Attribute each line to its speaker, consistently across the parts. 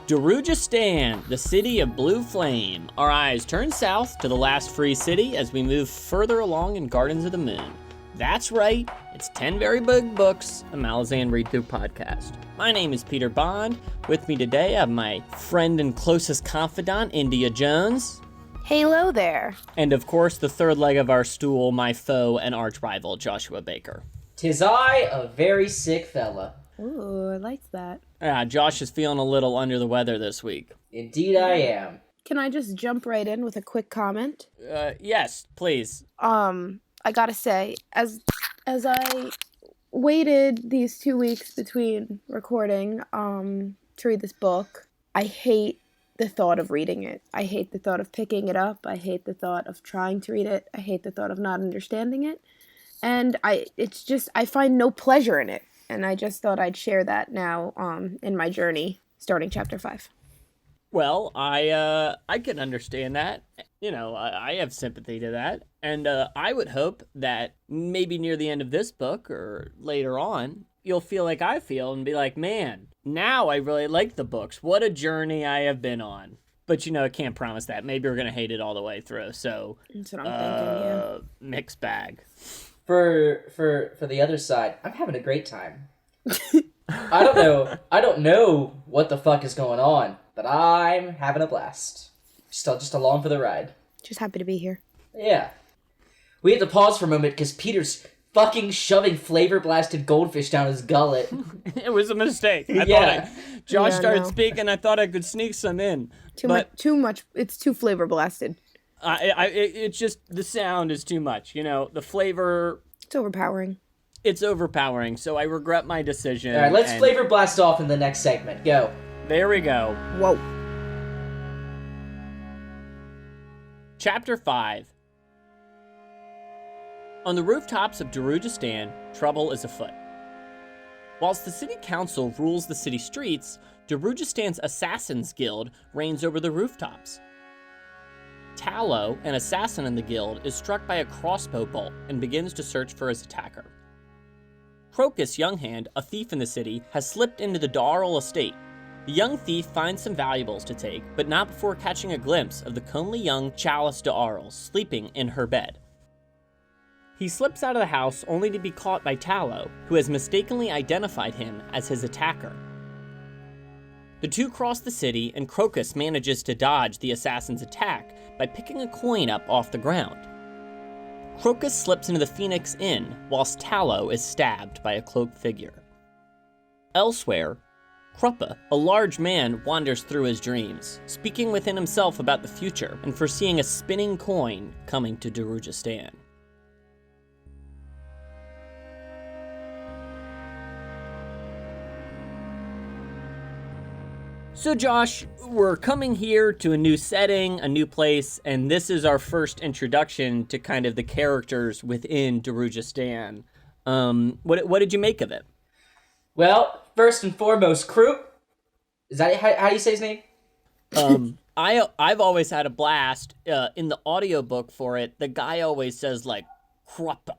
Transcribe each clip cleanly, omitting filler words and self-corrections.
Speaker 1: Darujhistan, the city of blue flame. Our eyes turn south to the last free city as we move further along in Gardens of the Moon. That's right, it's 10 Very Big Books, a Malazan read-through podcast. My name is Peter Bond. With me today, I have my friend and closest confidant, India Jones.
Speaker 2: Hello there.
Speaker 1: And of course, the third leg of our stool, my foe and arch rival, Joshua Baker.
Speaker 3: 'Tis I, a very sick fella.
Speaker 2: Ooh, I like that.
Speaker 1: Josh is feeling a little under the weather this week.
Speaker 3: Indeed I am.
Speaker 2: Can I just jump right in with a quick comment?
Speaker 1: Yes, please.
Speaker 2: I gotta say, as I waited these 2 weeks between recording, to read this book, I hate the thought of reading it. I hate the thought of picking it up. I hate the thought of trying to read it. I hate the thought of not understanding it. And I find no pleasure in it. And I just thought I'd share that now, in my journey, starting chapter 5.
Speaker 1: Well, I can understand that. You know, I have sympathy to that. And I would hope that maybe near the end of this book or later on, you'll feel like I feel and be like, man, now I really like the books. What a journey I have been on. But, you know, I can't promise that. Maybe we're going to hate it all the way through. So,
Speaker 2: That's what I'm thinking, yeah.
Speaker 1: Mixed bag.
Speaker 3: For the other side, I'm having a great time. I don't know what the fuck is going on, but I'm having a blast. Just along for the ride.
Speaker 2: Just happy to be here.
Speaker 3: Yeah. We had to pause for a moment because Peter's fucking shoving flavor-blasted goldfish down his gullet.
Speaker 1: It was a mistake. Josh started speaking, I thought I could sneak some in.
Speaker 2: Too much. It's too flavor blasted.
Speaker 1: It's just, the sound is too much, you know, the flavor.
Speaker 2: It's overpowering.
Speaker 1: It's overpowering, so I regret my decision.
Speaker 3: All right, let's flavor blast off in the next segment. Go.
Speaker 1: There we go.
Speaker 2: Whoa.
Speaker 1: Chapter 5. On the rooftops of Darujhistan, trouble is afoot. Whilst the city council rules the city streets, Darujhistan's Assassins Guild reigns over the rooftops. Tallow, an assassin in the guild, is struck by a crossbow bolt and begins to search for his attacker. Crocus Younghand, a thief in the city, has slipped into the Darul estate. The young thief finds some valuables to take, but not before catching a glimpse of the comely young Chalice Darul sleeping in her bed. He slips out of the house only to be caught by Tallow, who has mistakenly identified him as his attacker. The two cross the city, and Crocus manages to dodge the assassin's attack by picking a coin up off the ground. Crocus slips into the Phoenix Inn, whilst Tallow is stabbed by a cloaked figure. Elsewhere, Kruppe, a large man, wanders through his dreams, speaking within himself about the future and foreseeing a spinning coin coming to Darujhistan. So Josh, we're coming here to a new setting, a new place, and this is our first introduction to kind of the characters within Darujhistan. What did you make of it?
Speaker 3: Well, first and foremost, Kruppe. Is that how you say his name?
Speaker 1: I've always had a blast in the audiobook for it. The guy always says like Kruppe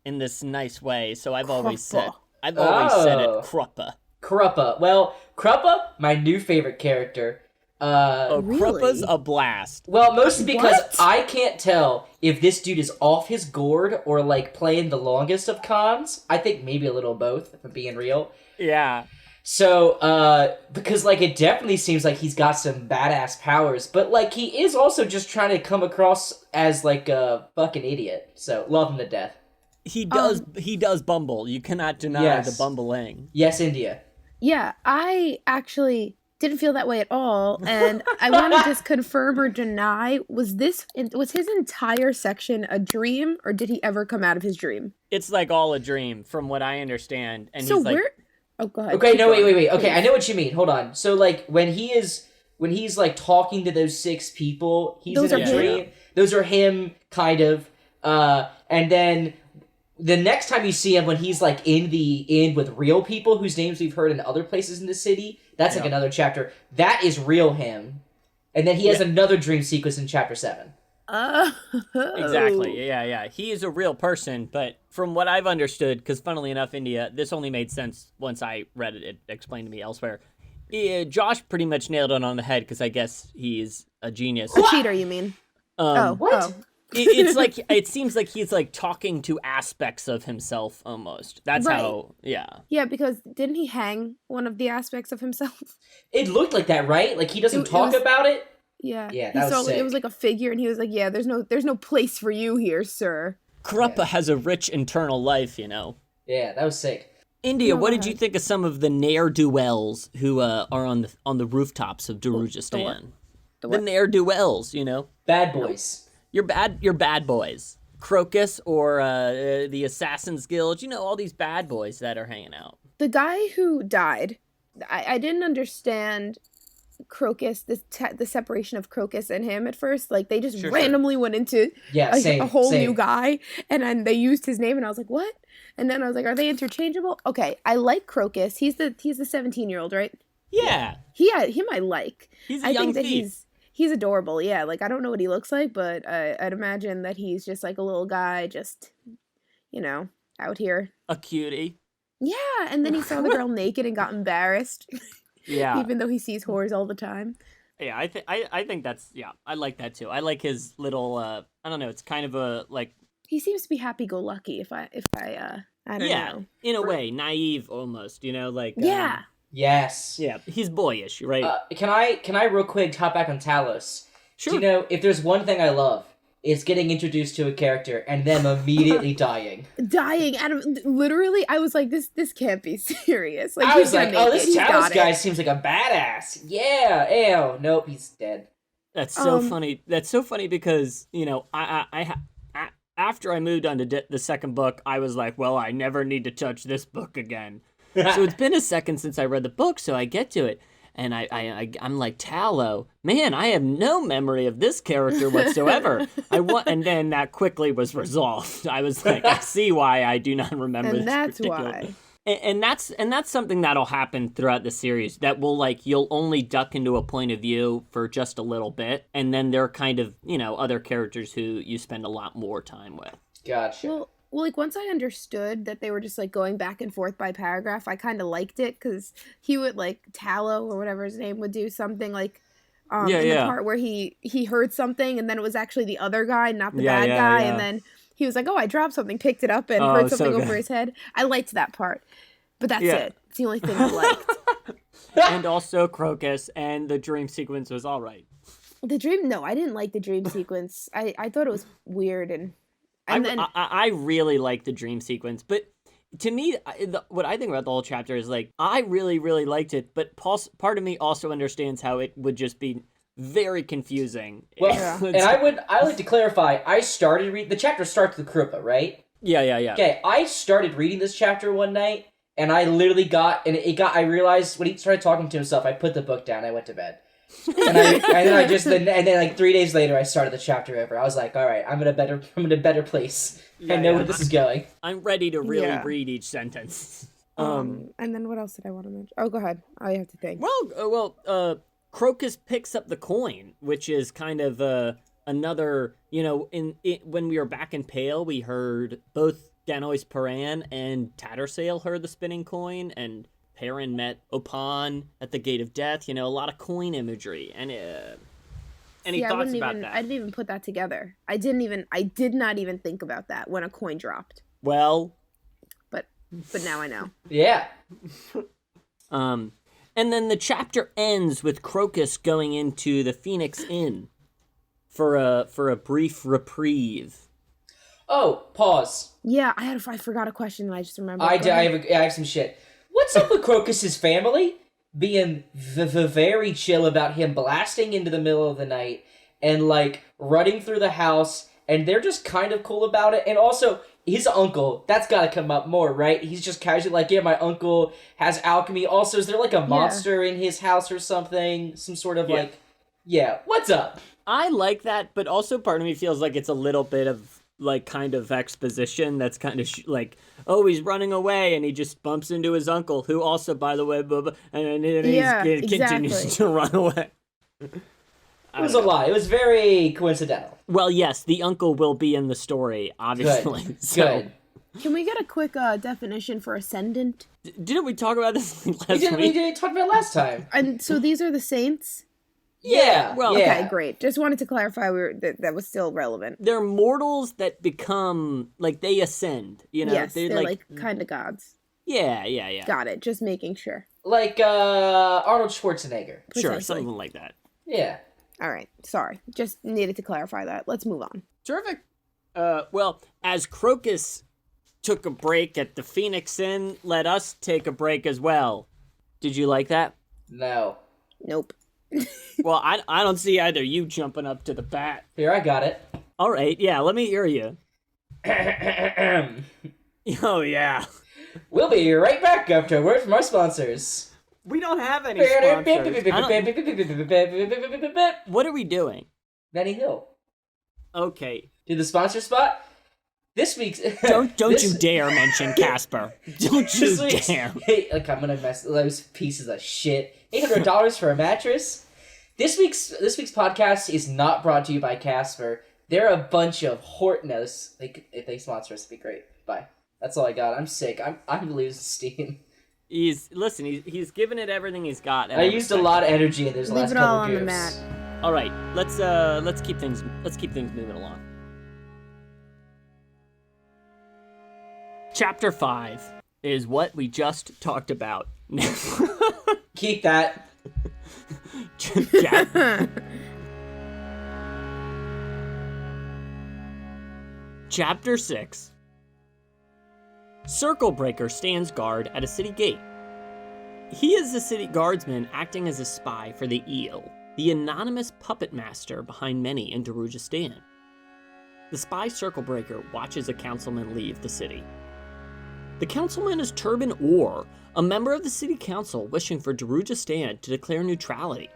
Speaker 1: in this nice way, so I've always said it Kruppe.
Speaker 3: Kruppe. Well, Kruppe, my new favorite character.
Speaker 2: Really?
Speaker 1: Kruppe's a blast.
Speaker 3: Well, mostly because I can't tell if this dude is off his gourd or, like, playing the longest of cons. I think maybe a little of both, if I'm being real.
Speaker 1: Yeah.
Speaker 3: So, because, like, it definitely seems like he's got some badass powers, but, like, he is also just trying to come across as, like, a fucking idiot. So, love him to death.
Speaker 1: He does bumble. You cannot deny the bumbling.
Speaker 3: Yes, India.
Speaker 2: Yeah, I actually didn't feel that way at all, and I want to just confirm or deny, was his entire section a dream, or did he ever come out of his dream?
Speaker 1: It's like all a dream, from what I understand. And
Speaker 2: so
Speaker 1: he's like,
Speaker 2: oh, go ahead.
Speaker 3: Okay, no, wait. Okay, I know what you mean. Hold on. So, like, when he's like talking to those 6 people, he's in a dream.
Speaker 1: Yeah.
Speaker 3: Those are him, kind of. And then the next time you see him, when he's like in the inn with real people whose names we've heard in other places in the city, that's like another chapter. That is real him. And then he has another dream sequence in chapter 7.
Speaker 1: Exactly. Yeah. He is a real person, but from what I've understood, because funnily enough, India, this only made sense once I read it explained to me elsewhere. Yeah, Josh pretty much nailed it on the head because I guess he is a genius.
Speaker 2: A cheater, you mean?
Speaker 3: What?
Speaker 1: It's like it seems like he's like talking to aspects of himself almost. That's
Speaker 2: Right.
Speaker 1: how. Yeah.
Speaker 2: Yeah, because didn't he hang one of the aspects of himself?
Speaker 3: It looked like that, right? Like he doesn't
Speaker 2: It
Speaker 3: talk
Speaker 2: was-
Speaker 3: about it.
Speaker 2: Yeah.
Speaker 3: Yeah,
Speaker 2: He
Speaker 3: that was
Speaker 2: saw,
Speaker 3: sick.
Speaker 2: It was like a figure, and he was like, "Yeah, there's no place for you here, sir."
Speaker 1: Kruppe
Speaker 3: Yeah.
Speaker 1: has a rich internal life, you know.
Speaker 3: Yeah, that was sick.
Speaker 1: India,
Speaker 2: No,
Speaker 1: what
Speaker 2: go
Speaker 1: did you
Speaker 2: ahead.
Speaker 1: think of some of the ne'er-do-wells who are on the rooftops of Darujhistan?
Speaker 2: The
Speaker 1: The
Speaker 2: what?
Speaker 1: ne'er-do-wells, you know.
Speaker 3: Bad boys.
Speaker 1: You're bad boys. Crocus or the Assassin's Guild, you know, all these bad boys that are hanging out.
Speaker 2: The guy who died, I didn't understand Crocus, the separation of Crocus and him at first. Like, they just
Speaker 1: Sure.
Speaker 2: randomly went into
Speaker 3: Yeah,
Speaker 2: a whole
Speaker 3: same.
Speaker 2: new guy, and then they used his name, and I was like, what? And then I was like, are they interchangeable? Okay, I like Crocus. He's the 17-year-old, right?
Speaker 1: Yeah,
Speaker 2: Him I like.
Speaker 1: he's a
Speaker 2: I
Speaker 1: young
Speaker 2: think that
Speaker 1: thief.
Speaker 2: he's adorable. Yeah, like, I don't know what he looks like, but I'd imagine that he's just like a little guy, just, out here.
Speaker 1: A cutie.
Speaker 2: Yeah, and then he saw the girl naked and got embarrassed,
Speaker 1: Yeah.
Speaker 2: even though he sees whores all the time.
Speaker 1: Yeah, I think that's, yeah, I like that too. I like his little I don't know, it's kind of a like,
Speaker 2: He seems to be happy-go-lucky. If I don't
Speaker 1: yeah,
Speaker 2: know.
Speaker 1: in a way, naive almost, you know, like
Speaker 2: Yeah.
Speaker 3: Yes.
Speaker 1: yeah, he's boyish, right?
Speaker 3: Can I real quick hop back on Talos?
Speaker 1: Sure.
Speaker 3: Do you know, if there's one thing I love, it's getting introduced to a character and them immediately dying.
Speaker 2: Dying out of literally, I was like, this can't be serious. Like,
Speaker 3: I
Speaker 2: he's
Speaker 3: was like,
Speaker 2: gonna
Speaker 3: oh,
Speaker 2: make it.
Speaker 3: this
Speaker 2: He's
Speaker 3: Talos
Speaker 2: got
Speaker 3: guy
Speaker 2: it.
Speaker 3: seems like a badass. Yeah, ew. Nope, he's dead.
Speaker 1: That's so
Speaker 2: Um,
Speaker 1: funny. That's so funny because, you know, after I moved on to the second book, I was like, well, I never need to touch this book again. So it's been a second since I read the book, so I get to it, and I'm like, Tallow, man, I have no memory of this character whatsoever. And then that quickly was resolved. I was like, I see why I do not remember this
Speaker 2: And that's
Speaker 1: particular.
Speaker 2: why.
Speaker 1: And that's something that'll happen throughout the series. That will, like, you'll only duck into a point of view for just a little bit, and then there are kind of, you know, other characters who you spend a lot more time with.
Speaker 3: Gotcha.
Speaker 2: Well, like, once I understood that they were just, like, going back and forth by paragraph, I kind of liked it, because he would, like, Tallow, or whatever his name, would do something, like, in the part where he heard something, and then it was actually the other guy, not the bad guy, and then he was like, oh, I dropped something, picked it up, and heard something over his head. I liked that part. But that's it. It's the only thing I liked.
Speaker 1: And also Crocus, and the dream sequence was all right.
Speaker 2: The dream, no, I didn't like the dream sequence. I thought it was weird, and then
Speaker 1: I really like the dream sequence, but to me, what I think about the whole chapter is, like, I really, really liked it, but part of me also understands how it would just be very confusing.
Speaker 3: Well, and I like to clarify, I started reading, the chapter starts with Kruppe, right?
Speaker 1: Yeah.
Speaker 3: Okay, I started reading this chapter one night, and I literally I realized when he started talking to himself, I put the book down, I went to bed. and then like 3 days later, I started the chapter over. I was like, all right, I'm in a better place. I know where this is going.
Speaker 1: I'm ready to really read each sentence.
Speaker 2: and then what else did I want to mention? Oh, go ahead. I have to think.
Speaker 1: Crocus picks up the coin, which is kind of another, you know, when we were back in Pale, we heard both Danois Paran and Tattersail heard the spinning coin, and Perrin met Opan at the Gate of Death. You know, a lot of coin imagery. And any thoughts about that?
Speaker 2: I didn't even put that together. I did not even think about that when a coin dropped.
Speaker 1: Well,
Speaker 2: but now I know.
Speaker 3: Yeah.
Speaker 1: And then the chapter ends with Crocus going into the Phoenix Inn for a brief reprieve.
Speaker 3: Oh, pause.
Speaker 2: Yeah, I forgot a question and I just remembered.
Speaker 3: I have some shit. What's up with Crocus's family being very chill about him blasting into the middle of the night and, like, running through the house, and they're just kind of cool about it? And also, his uncle, that's gotta come up more, right? He's just casually like, yeah, my uncle has alchemy. Also, is there, like, a monster in his house or something? Some sort of, what's up?
Speaker 1: I like that, but also part of me feels like it's a little bit of, like, kind of exposition that's kind of like, oh, he's running away, and he just bumps into his uncle, who also, by the way, and he continues to run away.
Speaker 3: It was a lie. It was very coincidental.
Speaker 1: Well, yes, the uncle will be in the story, obviously.
Speaker 3: Good.
Speaker 1: So,
Speaker 3: Good.
Speaker 2: Can we get a quick definition for ascendant?
Speaker 1: Didn't we talk about this last
Speaker 3: We
Speaker 1: week?
Speaker 3: didn't talk about it last time.
Speaker 2: And so these are the saints?
Speaker 3: Yeah.
Speaker 1: Well,
Speaker 3: yeah.
Speaker 2: Okay, great. Just wanted to clarify that was still relevant.
Speaker 1: They're mortals that become, like, they ascend, you know?
Speaker 2: Yes, they're like kind of gods.
Speaker 1: Yeah.
Speaker 2: Got it. Just making sure.
Speaker 3: Like Arnold Schwarzenegger.
Speaker 1: Sure,
Speaker 2: Precisely.
Speaker 1: something like that.
Speaker 3: Yeah.
Speaker 2: All right. Sorry. Just needed to clarify that. Let's move on.
Speaker 1: Terrific. Well, as Crocus took a break at the Phoenix Inn, let us take a break as well. Did you like that?
Speaker 3: No.
Speaker 2: Nope.
Speaker 1: Well, I don't see either you jumping up to the bat.
Speaker 3: Here, I got it.
Speaker 1: All right, yeah, let me hear you. Oh, yeah.
Speaker 3: We'll be right back after a word from our sponsors.
Speaker 1: We don't have any sponsors. What are we doing?
Speaker 3: Benny Hill.
Speaker 1: Okay.
Speaker 3: Do the sponsor spot? This week's...
Speaker 1: Don't you dare mention Casper. Don't you dare.
Speaker 3: Hey, like, I'm gonna mess those pieces of shit. $800 for a mattress? This week's podcast is not brought to you by Casper. They're a bunch of Hortnos. If they sponsor us, it'd be great. Bye. That's all I got. I'm sick. I'm losing steam.
Speaker 1: He's giving it everything he's got.
Speaker 3: I used a lot of energy in this last
Speaker 2: Leave it all
Speaker 3: couple
Speaker 2: on the
Speaker 3: groups.
Speaker 2: mat.
Speaker 1: All right, let's keep things moving along. Chapter 5 is what we just talked about.
Speaker 3: Keep that.
Speaker 1: Chapter 6. Circle Breaker stands guard at a city gate. He is the city guardsman acting as a spy for the Eel, the anonymous puppet master behind many in Darujhistan. The spy Circle Breaker watches a councilman leave the city. The councilman is Turban Orr, a member of the city council wishing for Darujhistan to declare neutrality.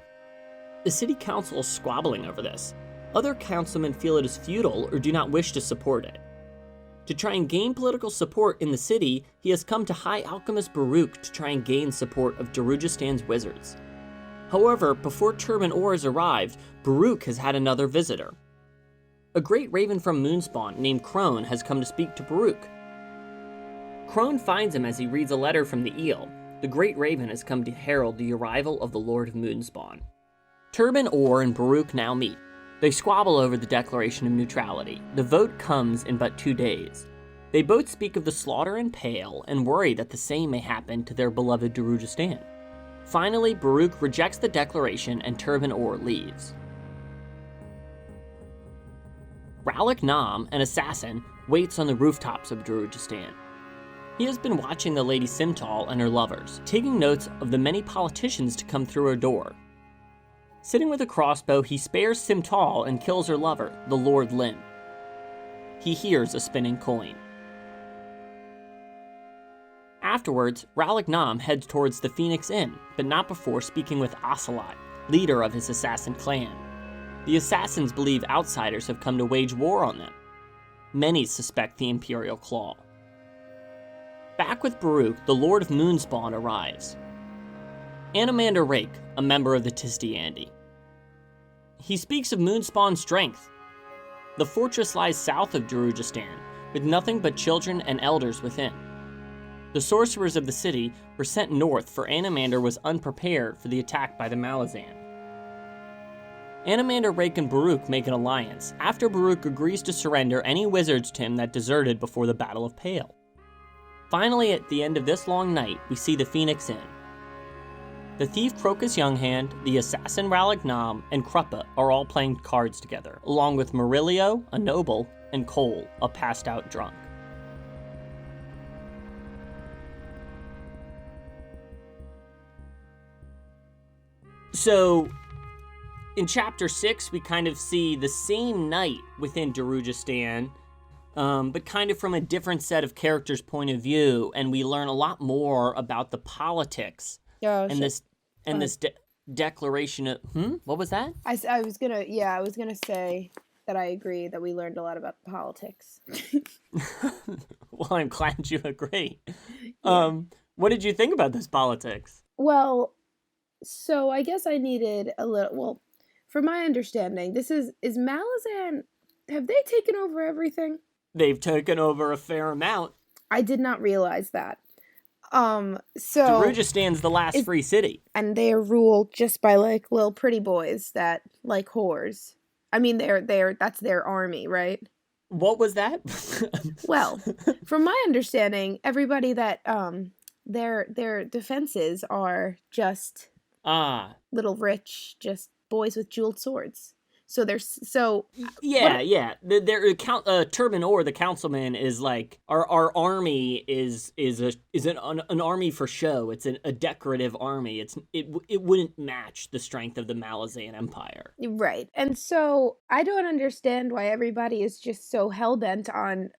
Speaker 1: The city council is squabbling over this. Other councilmen feel it is futile or do not wish to support it. To try and gain political support in the city, he has come to High Alchemist Baruch to try and gain support of Darujhistan's wizards. However, before Turban Orr has arrived, Baruch has had another visitor. A great raven from Moonspawn named Crone has come to speak to Baruch. Crone finds him as he reads a letter from the Eel. The great raven has come to herald the arrival of the Lord of Moonspawn. Turban Orr and Baruch now meet. They squabble over the declaration of neutrality. The vote comes in but 2 days. They both speak of the slaughter in Pale and worry that the same may happen to their beloved Darujhistan. Finally, Baruch rejects the declaration and Turban Orr leaves. Ralik Nam, an assassin, waits on the rooftops of Darujhistan. He has been watching the Lady Simtal and her lovers, taking notes of the many politicians to come through her door. Sitting with a crossbow, he spares Simtal and kills her lover, the Lord Lim. He hears a spinning coin. Afterwards, Ralik Nam heads towards the Phoenix Inn, but not before speaking with Ocelot, leader of his assassin clan. The assassins believe outsiders have come to wage war on them. Many suspect the Imperial Claw. Back with Baruch, the Lord of Moonspawn arrives. Animander Rake, a member of the Tistiandi. He speaks of Moonspawn's strength. The fortress lies south of Darujhistan, with nothing but children and elders within. The sorcerers of the city were sent north, for Animander was unprepared for the attack by the Malazan. Animander Rake and Baruch make an alliance, after Baruch agrees to surrender any wizards to him that deserted before the Battle of Pale. Finally, at the end of this long night, we see the Phoenix Inn. The thief Crocus Younghand, the assassin Ralik Nam, and Kruppe are all playing cards together, along with Murillo, a noble, and Coll, a passed-out drunk. So, in Chapter 6, we kind of see the same night within Darujhistan, but kind of from a different set of characters' point of view, and we learn a lot more about the politics this declaration of what was that?
Speaker 2: I was gonna say that I agree that we learned a lot about politics.
Speaker 1: Well, I'm glad you agree. Yeah. What did you think about this politics?
Speaker 2: Well, so I guess I needed a little. Well, from my understanding, is Malazan. Have they taken over everything?
Speaker 1: They've taken over a fair amount.
Speaker 2: I did not realize that. So
Speaker 1: Darujistan's the last free city.
Speaker 2: And they are ruled just by like little pretty boys that like whores. I mean, that's their army, right?
Speaker 1: What was that?
Speaker 2: Well, from my understanding, everybody that their defenses are just little rich, just boys with jeweled swords. So
Speaker 1: Yeah. Their Turban Orr, the councilman, is like our army is an army for show. It's a decorative army. It wouldn't match the strength of the Malazan Empire.
Speaker 2: Right. And so I don't understand why everybody is just so hell bent on.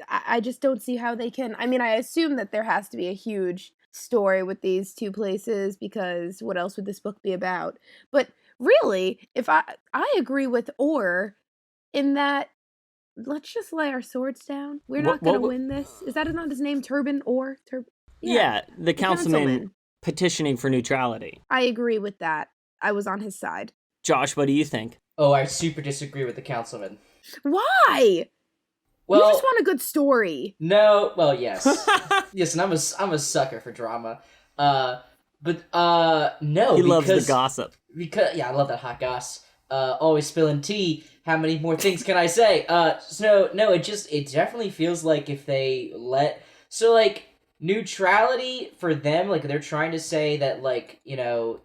Speaker 2: I just don't see how they can. I mean, I assume that there has to be a huge story with these two places, because what else would this book be about? But really, if I agree with Orr in that, let's just lay our swords down. We're not going to win this. Is that not his name? Turban Orr?
Speaker 1: Yeah, the councilman petitioning for neutrality.
Speaker 2: I agree with that. I was on his side.
Speaker 1: Josh, what do you think?
Speaker 3: Oh, I super disagree with the councilman.
Speaker 2: Why? Well, you just want a good story.
Speaker 3: No, well, yes. Yes, and I'm a sucker for drama. No,
Speaker 1: he loves the gossip.
Speaker 3: Because I love that hot goss. Always spilling tea. How many more things can I say? No, it definitely feels like if they neutrality for them, like they're trying to say that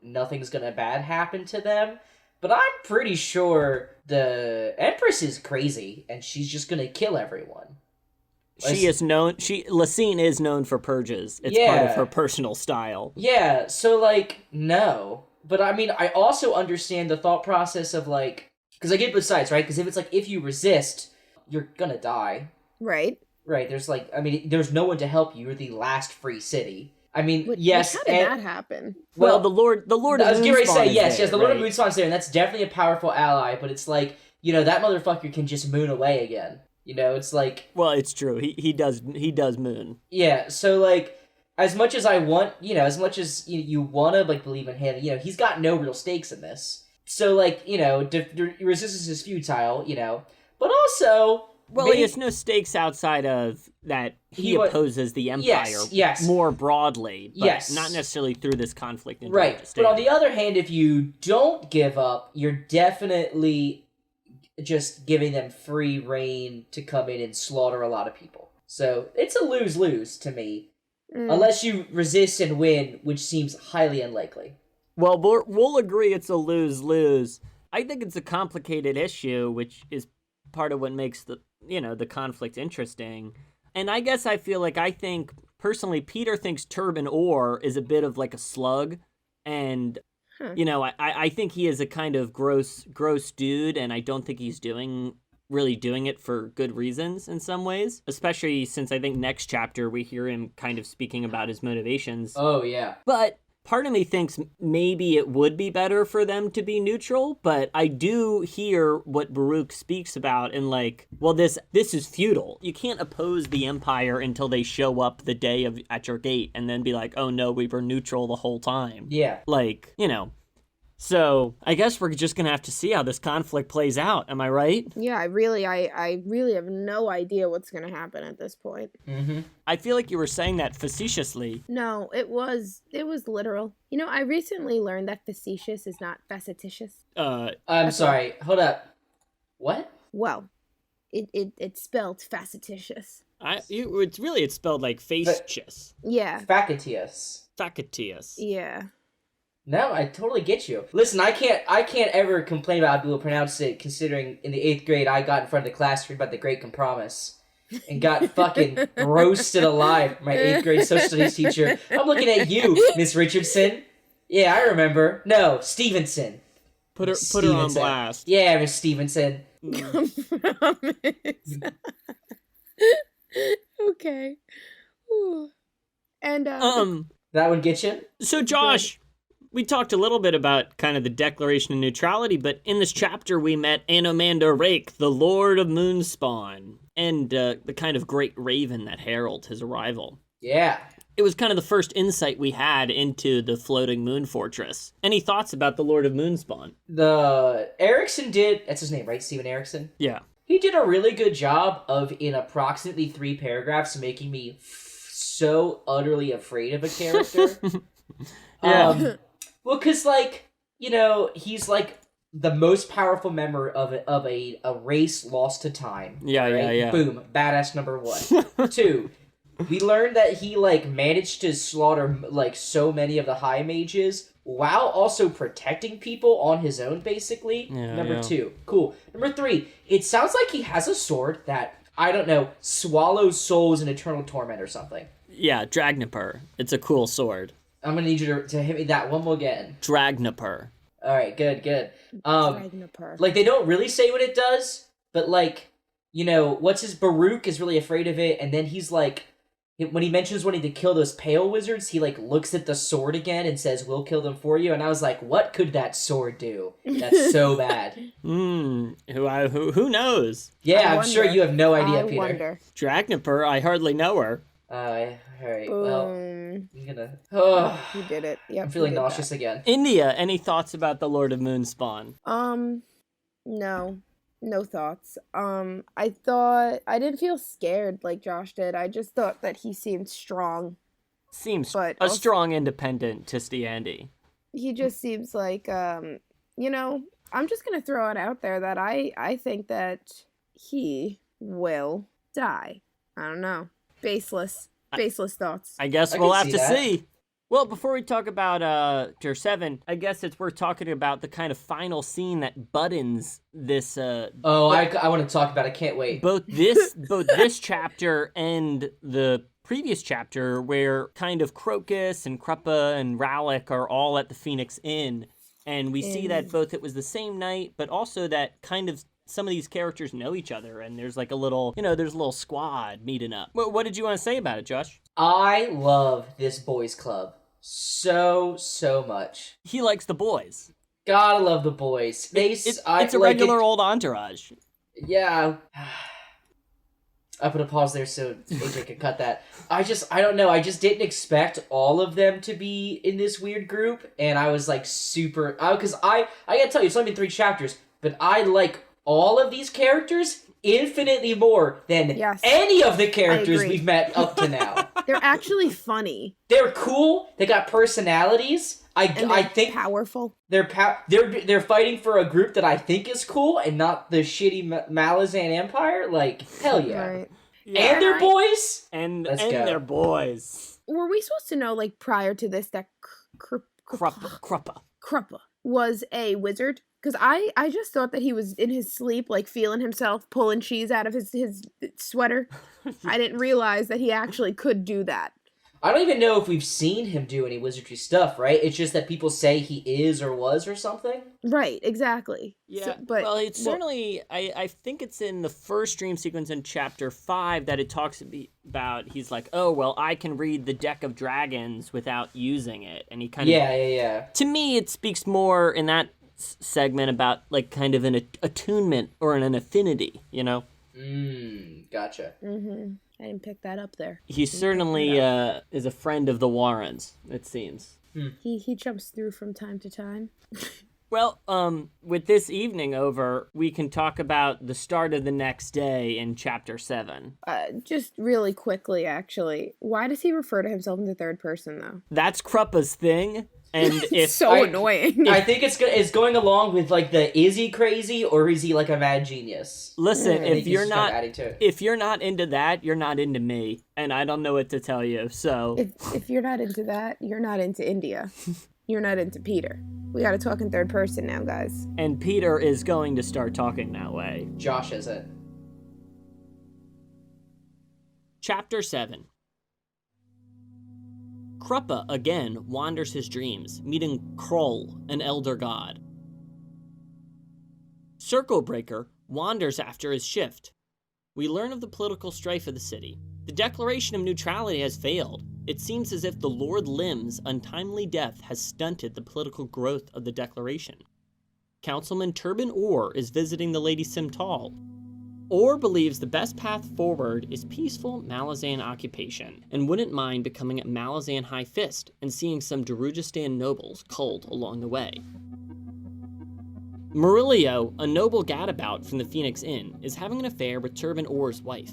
Speaker 3: nothing's gonna bad happen to them. But I'm pretty sure the Empress is crazy and she's just gonna kill everyone.
Speaker 1: Lacine is known for purges. It's part of her personal style.
Speaker 3: Yeah, so no. But I mean, I also understand the thought process of because I get both sides, right? Because if it's if you resist, you're gonna die.
Speaker 2: Right.
Speaker 3: Right, there's no one to help you. You're the last free city. I mean,
Speaker 2: yes. How did that happen?
Speaker 1: Well, the Lord of Moonspawn. I was getting ready to say
Speaker 3: yes. The Lord of Moonspawn's there, and that's definitely a powerful ally. But it's that motherfucker can just moon away again. It's
Speaker 1: well, it's true. He does moon.
Speaker 3: Yeah. So as much as I want, as much as you wanna believe in him, he's got no real stakes in this. So resistance is futile, but also.
Speaker 1: Well, he has no stakes outside of that he opposes the Empire more broadly, but not necessarily through this conflict in Darujhistan.
Speaker 3: But on the other hand, if you don't give up, you're definitely just giving them free reign to come in and slaughter a lot of people. So it's a lose-lose to me, unless you resist and win, which seems highly unlikely.
Speaker 1: Well, we'll agree it's a lose-lose. I think it's a complicated issue, which is part of what makes the conflict interesting. And I guess I think personally Peter thinks Turban Orr is a bit of a slug, and I think he is a kind of gross dude, and I don't think he's really doing it for good reasons in some ways, especially since I think next chapter we hear him kind of speaking about his motivations.
Speaker 3: Oh yeah.
Speaker 1: But part of me thinks maybe it would be better for them to be neutral, but I do hear what Baruch speaks about in this is futile. You can't oppose the Empire until they show up the day at your gate and then be like, oh no, we were neutral the whole time.
Speaker 3: Yeah.
Speaker 1: So I guess we're just gonna have to see how this conflict plays out. Am I right?
Speaker 2: Yeah, I really have no idea what's gonna happen at this point.
Speaker 3: Mm-hmm.
Speaker 1: I feel like you were saying that facetiously.
Speaker 2: No, it was literal. I recently learned that facetious is not facetitious.
Speaker 3: I'm sorry. Hold up. What?
Speaker 2: Well, it's spelled facetitious.
Speaker 1: It's spelled like facetious.
Speaker 2: Yeah.
Speaker 3: Facetious.
Speaker 2: Yeah.
Speaker 3: No, I totally get you. Listen, I can't ever complain about how people pronounce it, considering in the 8th grade I got in front of the class to read about the Great Compromise and got fucking roasted alive by my 8th grade social studies teacher. I'm looking at you, Miss Richardson. Yeah, I remember. No, Stevenson.
Speaker 1: Put her on blast.
Speaker 3: Yeah, Miss Stevenson.
Speaker 2: Okay. Ooh. And
Speaker 3: that would get you?
Speaker 1: So Josh, we talked a little bit about kind of the Declaration of Neutrality, but in this chapter we met Anomander Rake, the Lord of Moonspawn, and the kind of great raven that heralds his arrival.
Speaker 3: Yeah.
Speaker 1: It was kind of the first insight we had into the floating moon fortress. Any thoughts about the Lord of Moonspawn?
Speaker 3: The Erickson did, that's his name, right? Steven Erickson?
Speaker 1: Yeah.
Speaker 3: He did a really good job of, in approximately 3 paragraphs, making me so utterly afraid of a character.
Speaker 1: Yeah.
Speaker 3: Well, because, like, you know, he's, like, the most powerful member of a race lost to time.
Speaker 1: Yeah,
Speaker 3: right?
Speaker 1: yeah.
Speaker 3: Boom. Badass number 1. 2, we learned that he, like, managed to slaughter, like, so many of the high mages while also protecting people on his own, basically.
Speaker 1: Yeah,
Speaker 3: Number 2. Cool. Number 3, it sounds like he has a sword that, I don't know, swallows souls in eternal torment or something.
Speaker 1: Yeah, Dragnipur. It's a cool sword.
Speaker 3: I'm gonna need you to hit me that one more again.
Speaker 1: Dragnipur.
Speaker 3: Alright, good.
Speaker 2: Dragnipur.
Speaker 3: Like, they don't really say what it does, but, like, you know, what's his Baruch is really afraid of it, and then he's like, when he mentions wanting to kill those pale wizards, he, like, looks at the sword again and says, we'll kill them for you, and I was like, what could that sword do? That's so bad.
Speaker 1: Who knows?
Speaker 3: Yeah, I'm sure you have no idea, Peter.
Speaker 2: Wonder.
Speaker 1: Dragnipur, I hardly know her.
Speaker 3: Alright, well,
Speaker 2: Boom.
Speaker 3: I'm gonna... Oh,
Speaker 2: You did it. Yep,
Speaker 3: I'm feeling
Speaker 2: you did
Speaker 3: nauseous again.
Speaker 1: India, any thoughts about the Lord of Moonspawn?
Speaker 2: No. No thoughts. I didn't feel scared like Josh did. I just thought that he seemed strong.
Speaker 1: Seems
Speaker 2: But
Speaker 1: a
Speaker 2: also-
Speaker 1: strong, independent Tisty Andy.
Speaker 2: He just seems like, you know, I'm just gonna throw it out there that I think that he will die. I don't know. Baseless thoughts.
Speaker 1: I guess
Speaker 3: I
Speaker 1: we'll
Speaker 3: can
Speaker 1: have
Speaker 3: see
Speaker 1: to
Speaker 3: that.
Speaker 1: see. Well, before we talk about Tier 7, I guess it's worth talking about the kind of final scene that buttons this
Speaker 3: I want to talk about it. I can't wait.
Speaker 1: both this chapter and the previous chapter, where kind of Crocus and Kruppe and Rowlick are all at the Phoenix Inn, and we see that both it was the same night, but also that kind of some of these characters know each other, and there's like a little, there's a little squad meeting up. What did you want to say about it, Josh?
Speaker 3: I love this boys club so much.
Speaker 1: He likes the boys.
Speaker 3: Gotta love the boys.
Speaker 1: It's a regular old entourage.
Speaker 3: Yeah. I put a pause there so AJ could cut that. I don't know. I just didn't expect all of them to be in this weird group, and I was like super. Because I gotta tell you, it's only been 3 chapters, but I like all of these characters infinitely more than any of the characters we've met up to now.
Speaker 2: They're actually funny.
Speaker 3: They're cool. They got personalities. I think
Speaker 2: powerful.
Speaker 3: They're fighting for a group that I think is cool and not the shitty Malazan Empire. Like, hell yeah.
Speaker 2: Right.
Speaker 1: Yeah.
Speaker 3: And their boys?
Speaker 1: And
Speaker 3: Let's go.
Speaker 1: their boys.
Speaker 2: Were we supposed to know, like, prior to this that
Speaker 1: Kruppe
Speaker 2: was a wizard? Because I just thought that he was in his sleep, like, feeling himself, pulling cheese out of his sweater. I didn't realize that he actually could do that.
Speaker 3: I don't even know if we've seen him do any wizardry stuff, right? It's just that people say he is or was or something.
Speaker 2: Right, exactly.
Speaker 1: Yeah,
Speaker 2: So, but
Speaker 1: well, it's certainly, I think it's in the first dream sequence in chapter 5 that it talks about, he's like, oh, well, I can read the deck of dragons without using it. And he kind of...
Speaker 3: Yeah.
Speaker 1: To me, it speaks more in that segment about, like, kind of an attunement or an affinity, you know?
Speaker 3: Gotcha.
Speaker 2: Mm-hmm. I didn't pick that up there.
Speaker 1: He certainly is a friend of the Warrens, it seems.
Speaker 2: He jumps through from time to time.
Speaker 1: Well, with this evening over, we can talk about the start of the next day in chapter 7.
Speaker 2: Just really quickly, actually. Why does he refer to himself in the third person, though?
Speaker 1: That's Kruppe's thing. And if
Speaker 2: so annoying.
Speaker 3: I think it's going along with, like, the is he crazy or is he like a mad genius?
Speaker 1: Listen, if you're not into that, you're not into me, and I don't know what to tell you. So
Speaker 2: if you're not into that, you're not into India. You're not into Peter. We got to talk in third person now, guys.
Speaker 1: And Peter is going to start talking that way.
Speaker 3: Josh isn't.
Speaker 1: Chapter 7. Kruppe again wanders his dreams, meeting Coll, an elder god. Circlebreaker wanders after his shift. We learn of the political strife of the city. The declaration of neutrality has failed. It seems as if the Lord Lim's untimely death has stunted the political growth of the declaration. Councilman Turban Orr is visiting the Lady Simtal. Orr believes the best path forward is peaceful Malazan occupation, and wouldn't mind becoming a Malazan High Fist and seeing some Darujhistan nobles culled along the way. Murillo, a noble gadabout from the Phoenix Inn, is having an affair with Turban Orr's wife.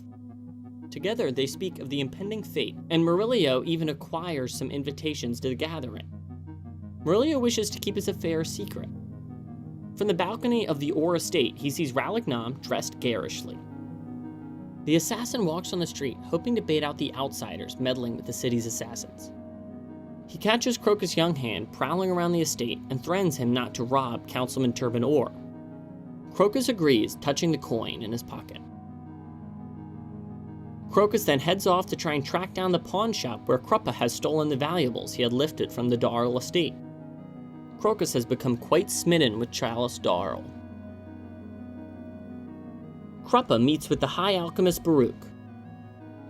Speaker 1: Together, they speak of the impending fate, and Murillo even acquires some invitations to the gathering. Murillo wishes to keep his affair a secret. From the balcony of the Orr estate, he sees Ralignam dressed garishly. The assassin walks on the street, hoping to bait out the outsiders meddling with the city's assassins. He catches Crocus Younghand prowling around the estate and threatens him not to rob Councilman Turban Orr. Crocus agrees, touching the coin in his pocket. Crocus then heads off to try and track down the pawn shop where Kruppe has stolen the valuables he had lifted from the Darl estate. Crocus has become quite smitten with Chalice Darl. Kruppe meets with the High Alchemist Baruch.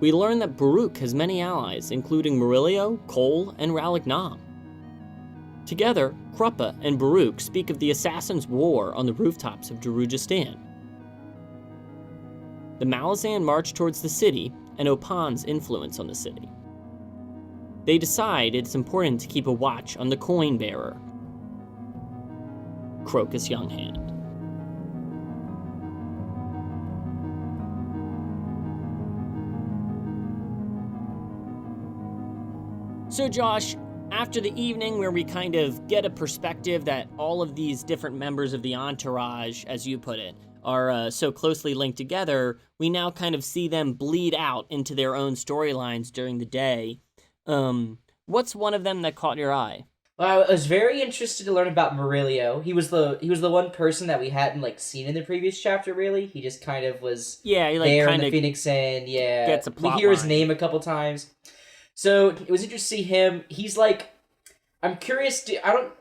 Speaker 1: We learn that Baruch has many allies, including Murillo, Coll, and Ralignam. Together, Kruppe and Baruch speak of the Assassin's War on the rooftops of Darujhistan. The Malazan march towards the city and Opan's influence on the city. They decide it's important to keep a watch on the coin bearer, Crocus Younghand. So Josh, after the evening where we kind of get a perspective that all of these different members of the entourage, as you put it, are so closely linked together, we now kind of see them bleed out into their own storylines during the day. What's one of them that caught your eye?
Speaker 3: Well, I was very interested to learn about Murillo. He was the one person that we hadn't seen in the previous chapter. Really, he just kind of was
Speaker 1: he
Speaker 3: there in the Phoenix Inn. Yeah,
Speaker 1: gets a plot
Speaker 3: we hear his
Speaker 1: line.
Speaker 3: name a couple times. So it was interesting to see him. He's I'm curious.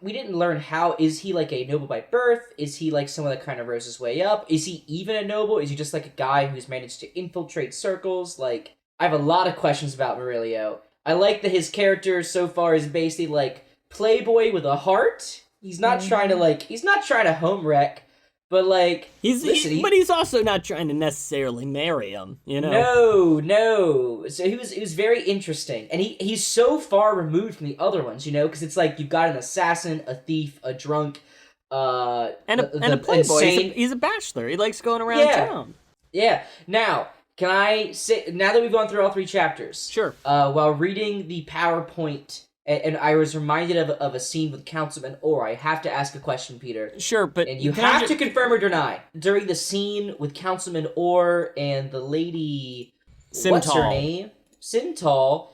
Speaker 3: We didn't learn how. Is he a noble by birth? Is he someone that kind of rose his way up? Is he even a noble? Is he just a guy who's managed to infiltrate circles? I have a lot of questions about Murillo. I like that his character so far is basically playboy with a heart. He's not trying to he's not trying to home wreck, but but he's
Speaker 1: also not trying to necessarily marry him, you know?
Speaker 3: No. So he was very interesting, and he's so far removed from the other ones, because it's you've got an assassin, a thief, a drunk,
Speaker 1: and a playboy. He's a bachelor. He likes going around town.
Speaker 3: Yeah. Now, can I say, now that we've gone through all 3 chapters,
Speaker 1: sure.
Speaker 3: While reading the PowerPoint, and I was reminded of a scene with Councilman Orr. I have to ask a question, Peter.
Speaker 1: Sure, but...
Speaker 3: And you have to confirm or deny. During the scene with Councilman Orr and the lady...
Speaker 1: Simtal.
Speaker 3: What's her name? Simtal.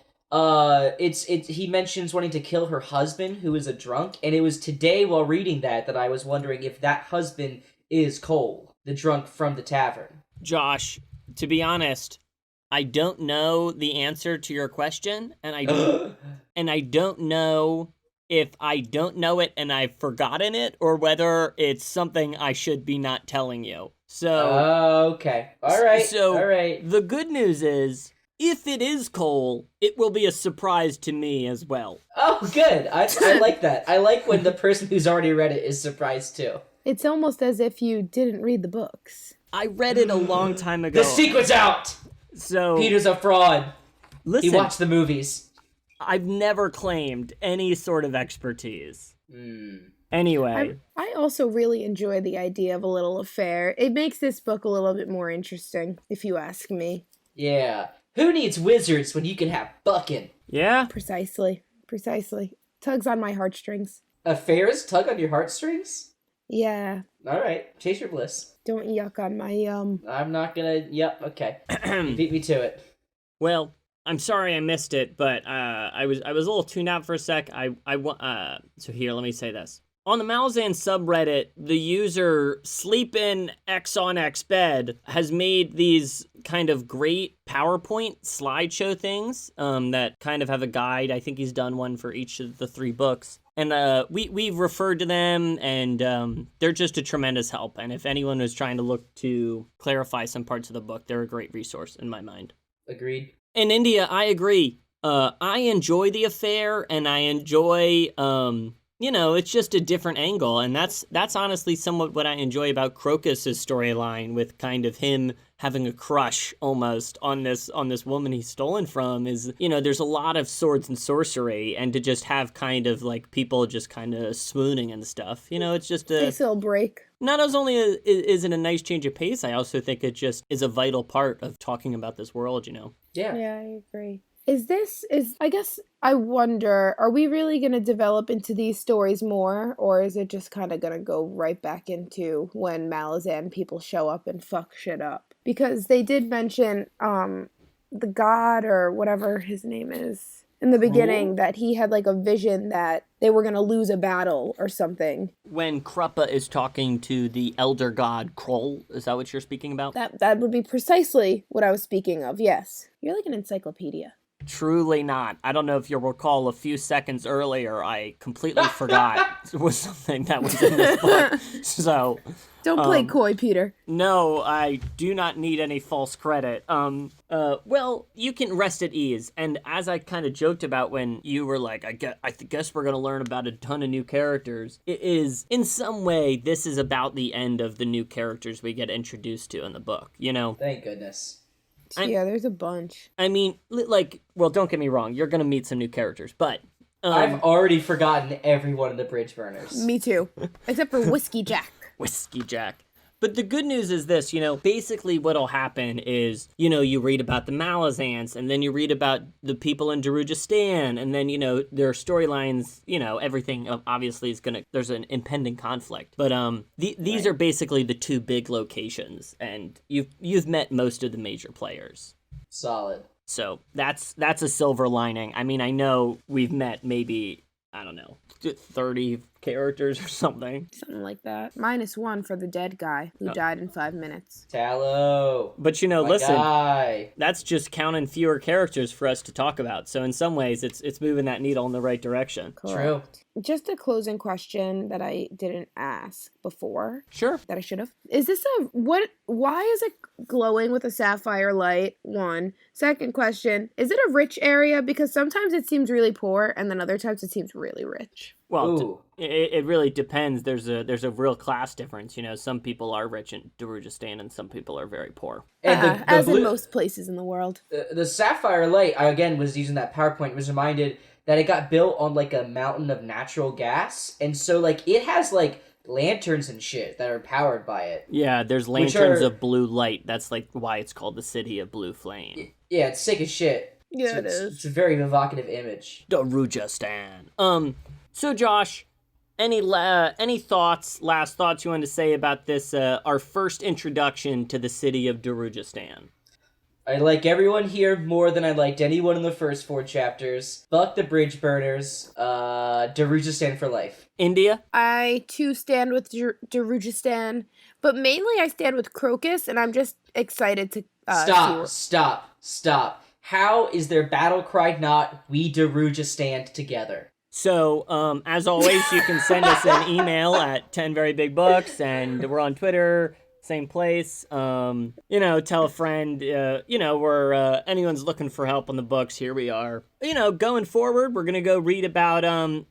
Speaker 3: He mentions wanting to kill her husband, who is a drunk. And it was today while reading that I was wondering if that husband is Coll, the drunk from the tavern.
Speaker 1: Josh, to be honest... I don't know the answer to your question, and I don't know if I don't know it and I've forgotten it, or whether it's something I should be not telling you. So
Speaker 3: okay. All right.
Speaker 1: The good news is, if it is Coll, it will be a surprise to me as well.
Speaker 3: Oh, good. I like that. I like when the person who's already read it is surprised too.
Speaker 2: It's almost as if you didn't read the books.
Speaker 1: I read it a long time ago.
Speaker 3: The secret's out! So Peter's a fraud.
Speaker 1: Listen,
Speaker 3: he watched the movies.
Speaker 1: I've never claimed any sort of expertise. Anyway.
Speaker 2: I also really enjoy the idea of a little affair. It makes this book a little bit more interesting, if you ask me.
Speaker 3: Yeah. Who needs wizards when you can have bucking?
Speaker 1: Yeah.
Speaker 2: Precisely. Tugs on my heartstrings.
Speaker 3: Affairs tug on your heartstrings?
Speaker 2: Yeah.
Speaker 3: All right. Chase your bliss.
Speaker 2: Don't yuck on my,
Speaker 3: I'm not gonna... Yep, okay. You beat me to it.
Speaker 1: Well, I'm sorry I missed it, but I was a little tuned out for a sec. So here, let me say this. On the Malazan subreddit, the user Sleepin' X on X Bed has made these kind of great PowerPoint slideshow things that kind of have a guide. I think he's done one for each of the 3 books. And we've referred to them, and they're just a tremendous help. And if anyone was trying to look to clarify some parts of the book, they're a great resource in my mind.
Speaker 3: Agreed.
Speaker 1: In India, I agree. I enjoy the affair, and I enjoy... it's just a different angle, and that's honestly somewhat what I enjoy about Crocus's storyline, with kind of him having a crush almost on this woman he's stolen from. Is there's a lot of swords and sorcery, and to just have kind of people just kind of swooning and stuff. It's just a
Speaker 2: nice little break.
Speaker 1: Not as only is it a nice change of pace, I also think it just is a vital part of talking about this world, you know?
Speaker 3: Yeah.
Speaker 2: Yeah, I agree. I guess I wonder, are we really going to develop into these stories more, or is it just kind of going to go right back into when Malazan people show up and fuck shit up? Because they did mention the god or whatever his name is in the beginning, that he had like a vision that they were going to lose a battle or something.
Speaker 1: When Kruppe is talking to the elder god Coll, is that what you're speaking about?
Speaker 2: That would be precisely what I was speaking of, yes. You're like an encyclopedia.
Speaker 1: Truly not. I don't know if you'll recall a few seconds earlier, I completely forgot it was something that was in this book. So
Speaker 2: don't play coy, Peter.
Speaker 1: No, I do not need any false credit. Well, you can rest at ease. And as I kind of joked about when you were like, I guess we're going to learn about a ton of new characters. It is, in some way, this is about the end of the new characters we get introduced to in the book, you know?
Speaker 3: Thank goodness.
Speaker 2: Yeah, there's a bunch.
Speaker 1: I mean, like, well, don't get me wrong. You're going to meet some new characters, but...
Speaker 3: I've already forgotten every one of the bridge burners.
Speaker 2: Me too. Except for Whiskey Jack.
Speaker 1: Whiskey Jack. But the good news is this, you know, basically what'll happen is, you know, you read about the Malazans, and then you read about the people in Darujhistan, and then, you know, their storylines, you know, everything obviously is there's an impending conflict. But these are basically the two big locations, and you've met most of the major players.
Speaker 3: Solid.
Speaker 1: So that's a silver lining. I mean, I know we've met maybe, I don't know, 30 characters or something.
Speaker 2: Something like that. -1 for the dead guy who died in 5 minutes.
Speaker 3: Tallow.
Speaker 1: But, you know,
Speaker 3: My
Speaker 1: listen,
Speaker 3: guy.
Speaker 1: that's just counting fewer characters for us to talk about. So in some ways, it's moving that needle in the right direction.
Speaker 2: Correct.
Speaker 3: True.
Speaker 2: Just a closing question that I didn't ask before.
Speaker 1: Sure.
Speaker 2: That I should have. Is this why is it glowing with a sapphire light? One. Second question, is it a rich area? Because sometimes it seems really poor, and then other times it seems really rich.
Speaker 1: Well, it really depends. There's a real class difference. You know, some people are rich in Darujhistan and some people are very poor.
Speaker 3: And
Speaker 2: as in most places in the world.
Speaker 3: The sapphire light, I again was using that PowerPoint, was reminded that it got built on like a mountain of natural gas. And so like it has like lanterns and shit that are powered by it.
Speaker 1: Yeah, there's lanterns of blue light. That's like why it's called the City of Blue Flame.
Speaker 3: Yeah, it's sick as shit.
Speaker 2: Yeah,
Speaker 3: so
Speaker 2: it is.
Speaker 3: It's a very evocative image.
Speaker 1: Darujhistan. So Josh, any last thoughts you wanted to say about this, our first introduction to the city of Darujhistan?
Speaker 3: I like everyone here more than I liked anyone in the first 4 chapters. Fuck the bridge burners. Darujhistan for life.
Speaker 1: India?
Speaker 2: I too stand with Darujhistan, but mainly I stand with Crocus, and I'm just excited to
Speaker 3: Stop. How is their battle cry not "We Darujhistan together"?
Speaker 1: So, as always, you can send us an email at 10verybig-books, and we're on Twitter, same place. You know, tell a friend, you know, we're, anyone's looking for help on the books, here we are. You know, going forward, we're gonna go read about,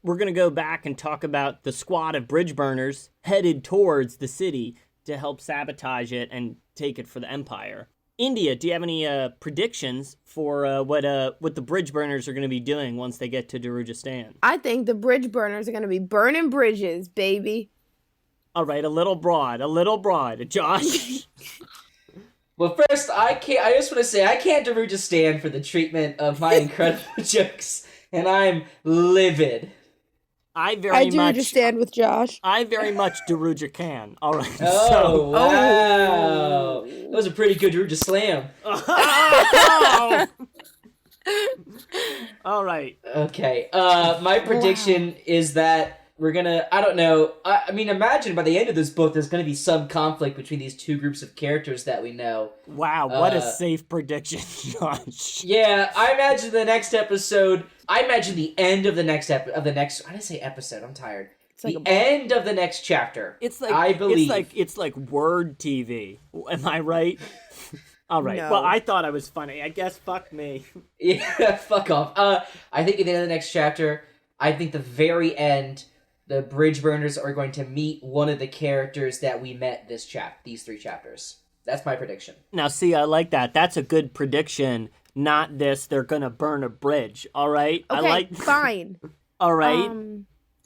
Speaker 1: we're gonna go back and talk about the squad of bridge burners headed towards the city to help sabotage it and take it for the Empire. India, do you have any predictions for what the bridge burners are going to be doing once they get to Darujhistan?
Speaker 2: I think the bridge burners are going to be burning bridges, baby.
Speaker 1: All right, a little broad. Josh?
Speaker 3: Well, first, I just want to say I can't Darujhistan for the treatment of my incredible jokes, and I'm livid.
Speaker 1: I do
Speaker 2: stand with Josh.
Speaker 1: I very much Daruja can. All right.
Speaker 3: Oh, wow. That was a pretty good Daruja slam.
Speaker 1: All right.
Speaker 3: Okay. My prediction is that we're gonna, I don't know, I mean, imagine by the end of this book, there's gonna be some conflict between these two groups of characters that we know.
Speaker 1: Wow, what a safe prediction, Josh.
Speaker 3: Yeah, I imagine the next episode, I imagine the end of the next, I didn't say episode, I'm tired. It's like the end of the next chapter.
Speaker 1: It's like,
Speaker 3: I believe.
Speaker 1: It's like Word TV. Am I right? All right.
Speaker 2: No.
Speaker 1: Well, I thought I was funny. I guess fuck me.
Speaker 3: Yeah, fuck off. I think at the end of the next chapter, I think the very end, the bridge burners are going to meet one of the characters that we met these 3 chapters. That's my prediction.
Speaker 1: Now, see, I like that. That's a good prediction. Not this, they're gonna burn a bridge. All right?
Speaker 2: Okay, fine.
Speaker 1: All right?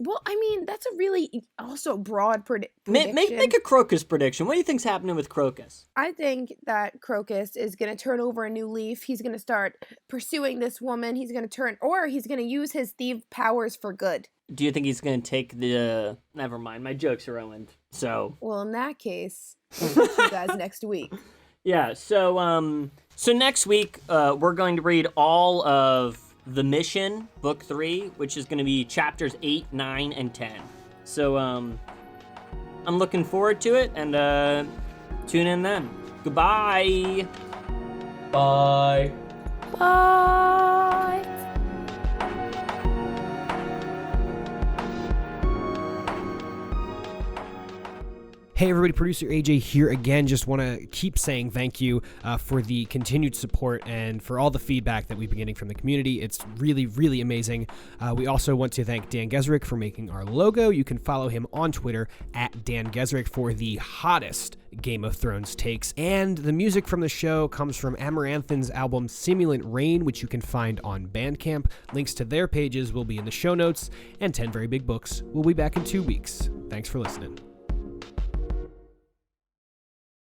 Speaker 2: Well, I mean, that's a really also broad prediction.
Speaker 1: Make a Crocus prediction. What do you think's happening with Crocus?
Speaker 2: I think that Crocus is going to turn over a new leaf. He's going to start pursuing this woman. He's going to use his thief powers for good.
Speaker 1: Do you think he's going to take the... Never mind, my jokes are ruined. So...
Speaker 2: Well, in that case, we'll see you guys next week.
Speaker 1: Yeah, so next week, we're going to read all of The Mission, Book 3, which is going to be chapters 8, 9, and 10. So, I'm looking forward to it, and tune in then. Goodbye!
Speaker 3: Bye.
Speaker 2: Bye!
Speaker 4: Hey everybody, producer AJ here again. Just want to keep saying thank you for the continued support and for all the feedback that we've been getting from the community. It's really, really amazing. We also want to thank Dan Gesrick for making our logo. You can follow him on Twitter at Dan Gesrick for the hottest Game of Thrones takes. And the music from the show comes from Amaranthin's album Simulant Rain, which you can find on Bandcamp. Links to their pages will be in the show notes, and 10 Very Big Books will be back in 2 weeks. Thanks for listening.